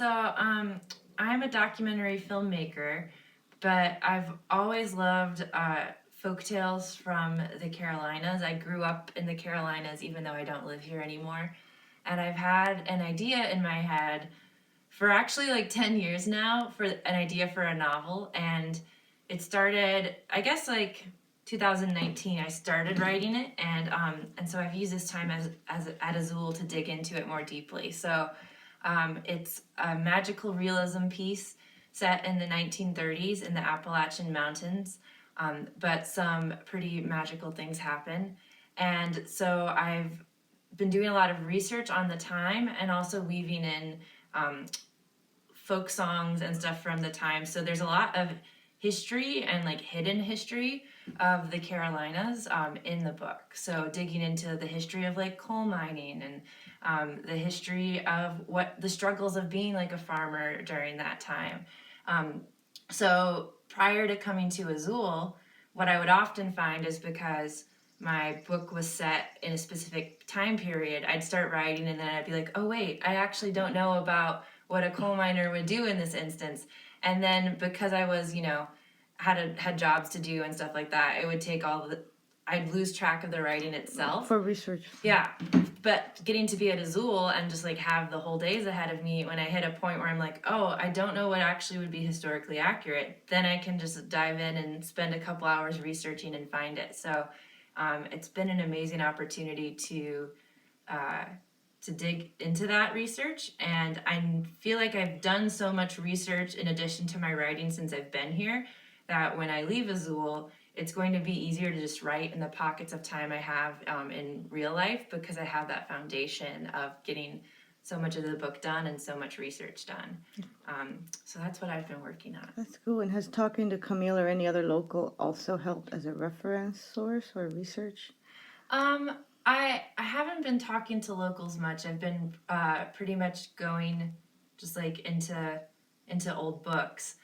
I'm a documentary filmmaker, but I've always loved folk tales from the Carolinas. I grew up in the Carolinas, even though I don't live here anymore. And I've had an idea in my head for actually like 10 years now for an idea for a novel. And it started, I guess, like 2019. I started writing it, and so I've used this time as at Azul to dig into it more deeply. So it's a magical realism piece set in the 1930s in the Appalachian Mountains, but some pretty magical things happen. And so I've been doing a lot of research on the time and also weaving in um, folk songs and stuff from the time. So there's a lot of history and like hidden history of the Carolinas in the book. So digging into the history of like coal mining and the history of what the struggles of being like a farmer during that time. Um, so prior to coming to Azul, what I would often find is because my book was set in a specific time period, I'd start writing and then I'd be like, oh wait, I actually don't know about what a coal miner would do in this instance. And then because I was, had jobs to do and stuff like that, it would take I'd lose track of the writing itself. For research. Yeah. But getting to be at Azul and just like have the whole days ahead of me, when I hit a point where I'm like, oh, I don't know what actually would be historically accurate, then I can just dive in and spend a couple hours researching and find it. So it's been an amazing opportunity to dig into that research, and I feel like I've done so much research in addition to my writing since I've been here that when I leave Azul, it's going to be easier to just write in the pockets of time I have in real life, because I have that foundation of getting so much of the book done and so much research done. So that's what I've been working on. That's cool. And has talking to Camille or any other local also helped as a reference source or research? I haven't been talking to locals much. I've been pretty much going just like into old books.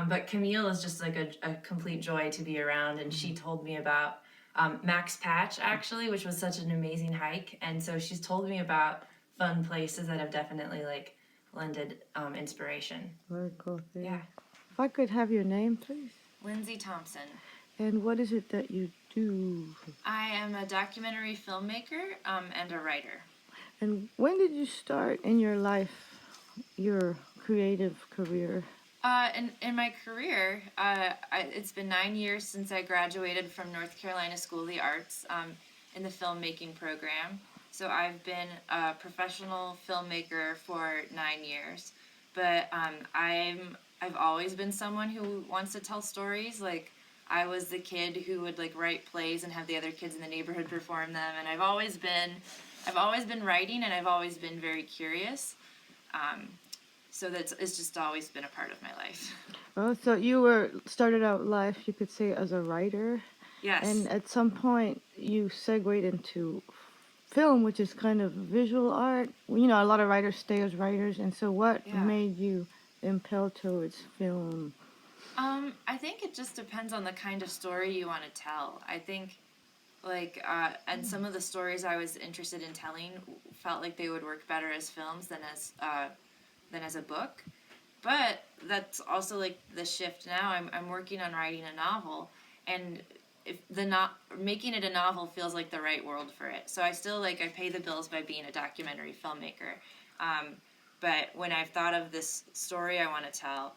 But Camille is just like a complete joy to be around, and she told me about Max Patch actually, which was such an amazing hike, and so she's told me about fun places that have definitely like lended inspiration. Very cool thing. Yeah. If I could have your name, please. Lindsay Thomspson. And what is it that you do? I am a documentary filmmaker and a writer. And when did you start in your life, your creative career? In my career, it's been 9 years since I graduated from North Carolina School of the Arts in the filmmaking program. So I've been a professional filmmaker for 9 years. But I've always been someone who wants to tell stories. Like, I was the kid who would like write plays and have the other kids in the neighborhood perform them. And I've always been writing, and I've always been very curious. So it's just always been a part of my life. Oh, so you started out life, you could say, as a writer. Yes. And at some point you segued into film, which is kind of visual art. You know, a lot of writers stay as writers. And so what made you impel towards film? I think it just depends on the kind of story you want to tell. I think, like, and some of the stories I was interested in telling felt like they would work better as films than as a book. But that's also like the shift now. I'm working on writing a novel, and if making it a novel feels like the right world for it. So I still I pay the bills by being a documentary filmmaker. But when I've thought of this story I want to tell,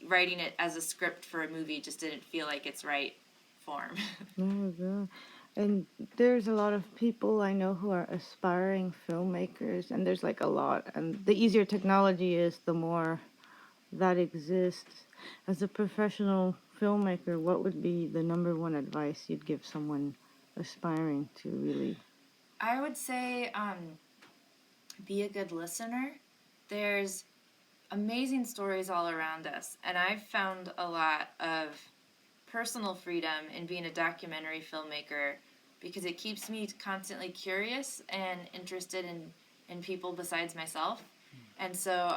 writing it as a script for a movie just didn't feel like its right form. Oh, God. And there's a lot of people I know who are aspiring filmmakers, and there's like a lot. And the easier technology is, the more that exists. As a professional filmmaker, what would be the number one advice you'd give someone aspiring to really? I would say be a good listener. There's amazing stories all around us, and I've found a lot of personal freedom in being a documentary filmmaker because it keeps me constantly curious and interested in people besides myself. And so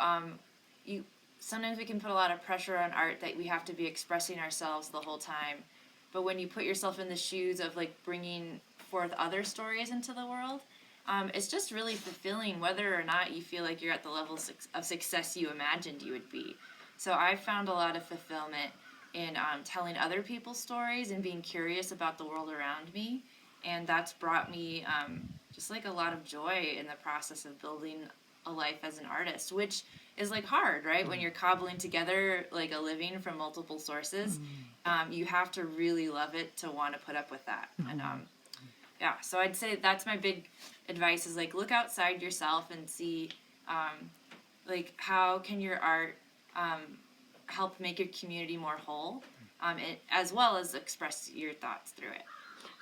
sometimes we can put a lot of pressure on art that we have to be expressing ourselves the whole time. But when you put yourself in the shoes of like bringing forth other stories into the world, it's just really fulfilling whether or not you feel like you're at the level of success you imagined you would be. So I found a lot of fulfillment in telling other people's stories and being curious about the world around me. And that's brought me just like a lot of joy in the process of building a life as an artist, which is like hard, right? When you're cobbling together like a living from multiple sources, you have to really love it to want to put up with that. And yeah, so I'd say that's my big advice is like look outside yourself and see like how can your art help make your community more whole, as well as express your thoughts through it.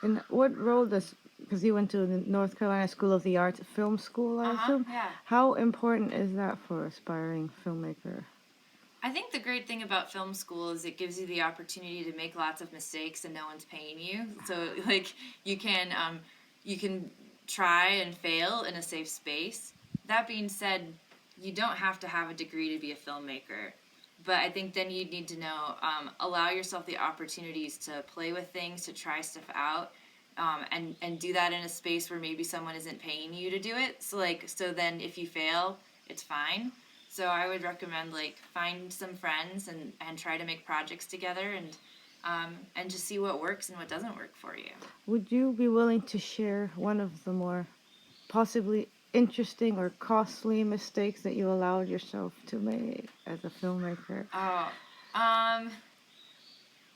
And what role does, because you went to the North Carolina School of the Arts film school, I assume? Yeah. How important is that for aspiring filmmaker? I think the great thing about film school is it gives you the opportunity to make lots of mistakes and no one's paying you. So like you can try and fail in a safe space. That being said, you don't have to have a degree to be a filmmaker. But I think then you need to know, allow yourself the opportunities to play with things, to try stuff out, and do that in a space where maybe someone isn't paying you to do it. So then if you fail, it's fine. So I would recommend like find some friends and try to make projects together and just see what works and what doesn't work for you. Would you be willing to share one of the more possibly interesting or costly mistakes that you allowed yourself to make as a filmmaker? Oh,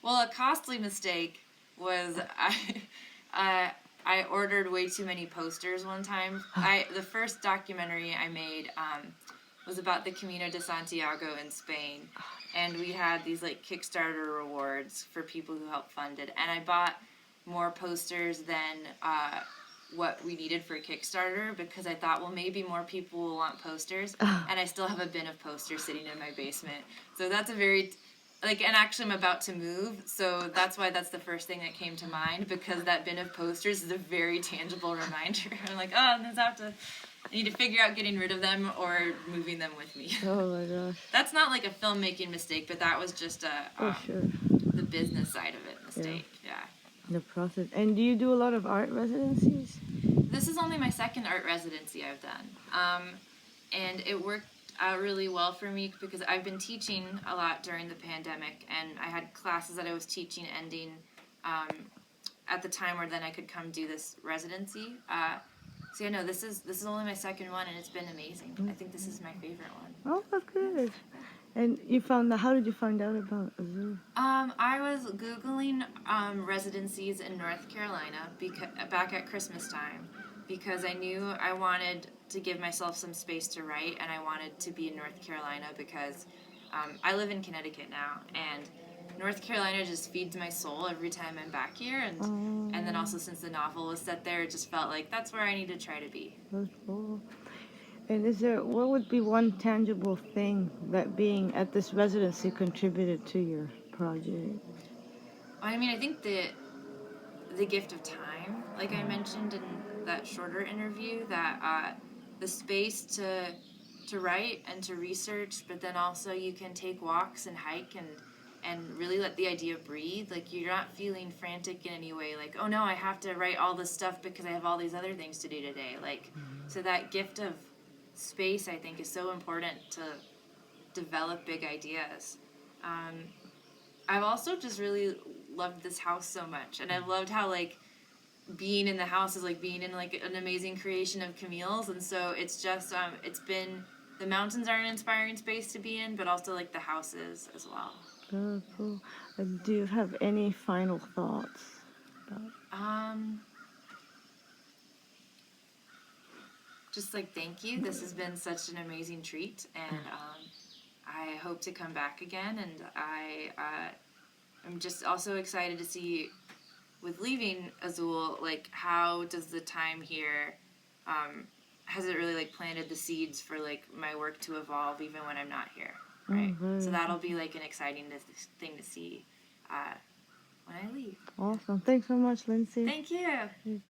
well, a costly mistake was I ordered way too many posters one time. The first documentary I made was about the Camino de Santiago in Spain, and we had these like Kickstarter rewards for people who helped fund it, and I bought more posters than what we needed for Kickstarter because I thought, well, maybe more people will want posters, and I still have a bin of posters sitting in my basement. So that's a very and actually I'm about to move, so that's why that's the first thing that came to mind, because that bin of posters is a very tangible reminder. I'm like, oh, I need to figure out getting rid of them or moving them with me. Oh my gosh. That's not like a filmmaking mistake, but that was just Sure. the business side of it mistake. Yeah. The process. And do you do a lot of art residencies? This is only my second art residency I've done. And it worked out really well for me because I've been teaching a lot during the pandemic, and I had classes that I was teaching ending at the time where then I could come do this residency. So yeah, no, this is only my second one, and it's been amazing. I think this is my favorite one. Oh, that's good. And how did you find out about Azure? I was Googling residencies in North Carolina back at Christmas time because I knew I wanted to give myself some space to write, and I wanted to be in North Carolina because I live in Connecticut now, and North Carolina just feeds my soul every time I'm back here, and then also since the novel was set there, it just felt like that's where I need to try to be. That's cool. And what would be one tangible thing that being at this residency contributed to your project? I mean, I think the gift of time, like I mentioned in that shorter interview, that the space to write and to research, but then also you can take walks and hike and really let the idea breathe. Like you're not feeling frantic in any way, like, oh no, I have to write all this stuff because I have all these other things to do today. So that gift of space, I think, is so important to develop big ideas. I've also just really loved this house so much, and I've loved how being in the house is like being in an amazing creation of Camille's, and so it's just it's been, the mountains are an inspiring space to be in, but also the houses as well. Oh, cool. Do you have any final thoughts? Just thank you. This has been such an amazing treat, and I hope to come back again, and I'm just also excited to see, with leaving Azul, how does the time here, has it really planted the seeds for my work to evolve even when I'm not here, right? So that'll be an exciting thing to see when I leave. Awesome. Thanks so much, Lindsay. Thank you.